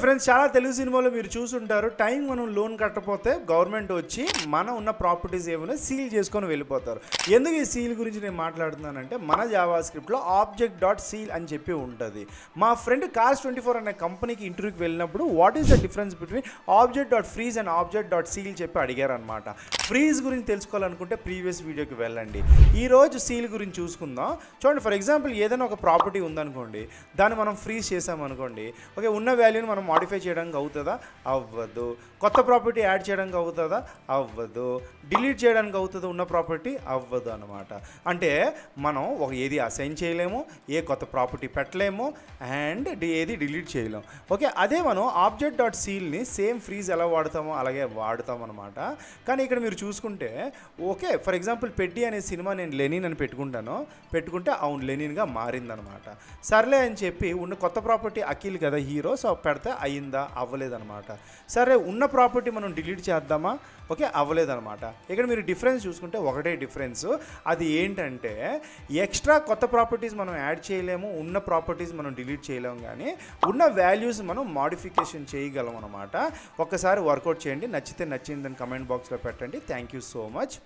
Friends, చాలా తెలుగు సినిమాలో మీరు చూసుంటారు, టైం మనం లోన్ కట్టకపోతే గవర్నమెంట్ వచ్చి మన ఉన్న ప్రాపర్టీస్ ఏమైనా సీల్ చేసుకొని వెళ్ళిపోతారు. ఎందుకు ఈ సీల్ గురించి నేను మాట్లాడుతున్నానంటే, మన జావా స్క్రిప్ట్లో ఆబ్జెక్ట్ డాట్ సీల్ అని చెప్పి ఉంటుంది. మా ఫ్రెండ్ Cars24 అనే కంపెనీకి ఇంటర్వ్యూకి వెళ్ళినప్పుడు what is the difference between object dot freeze and object dot seal చెప్పి అడిగారు అనమాట. ఫ్రీజ్ గురించి తెలుసుకోవాలనుకుంటే ప్రీవియస్ వీడియోకి వెళ్ళండి. ఈరోజు సీల్ గురించి చూసుకుందాం. చూడండి, ఫర్ ఎగ్జాంపుల్ ఏదైనా ఒక ప్రాపర్టీ ఉందనుకోండి, దాన్ని మనం ఫ్రీజ్ చేసామనుకోండి, ఓకే, ఉన్న వాల్యూని మనం మాడిఫై చేయడానికి అవుతుందా? అవ్వదు. కొత్త ప్రాపర్టీ యాడ్ చేయడానికి అవుతుందా? అవ్వదు. డిలీట్ చేయడానికి అవుతుందా ఉన్న ప్రాపర్టీ? అవ్వదు అనమాట. అంటే మనం ఏది అసైన్ చేయలేము, ఏ కొత్త ప్రాపర్టీ పెట్టలేము, అండ్ ఏది డిలీట్ చేయలేము. ఓకే, అదే మనం ఆబ్జెక్ట్ డాట్ సీల్ని సేమ్ ఫ్రీజ్ ఎలా వాడతామో అలాగే వాడతాం అనమాట. కానీ ఇక్కడ మీరు చూసుకుంటే, ఓకే, ఫర్ ఎగ్జాంపుల్ పెడ్డి అనే సినిమా నేను లెనిన్ అని పెట్టుకుంటే అవును లెనిన్గా మారిందనమాట. సర్లే అని చెప్పి ఉన్న కొత్త ప్రాపర్టీ అఖిల్ కదా హీరో, సో పెడితే అయిందా? అవ్వలేదనమాట. సరే, ఉన్న ప్రాపర్టీ మనం డిలీట్ చేద్దామా? ఓకే, అవ్వలేదనమాట. ఇక్కడ మీరు డిఫరెన్స్ చూసుకుంటే ఒకటే డిఫరెన్స్. అది ఏంటంటే, ఎక్స్ట్రా కొత్త ప్రాపర్టీస్ మనం యాడ్ చేయలేము, ఉన్న ప్రాపర్టీస్ మనం డిలీట్ చేయలేము, కానీ ఉన్న వాల్యూస్ మనం మాడిఫికేషన్ చేయగలం అనమాట. ఒక్కసారి వర్కౌట్ చేయండి, నచ్చితే నచ్చిందని కమెంట్ బాక్స్లో పెట్టండి. Thank you so much.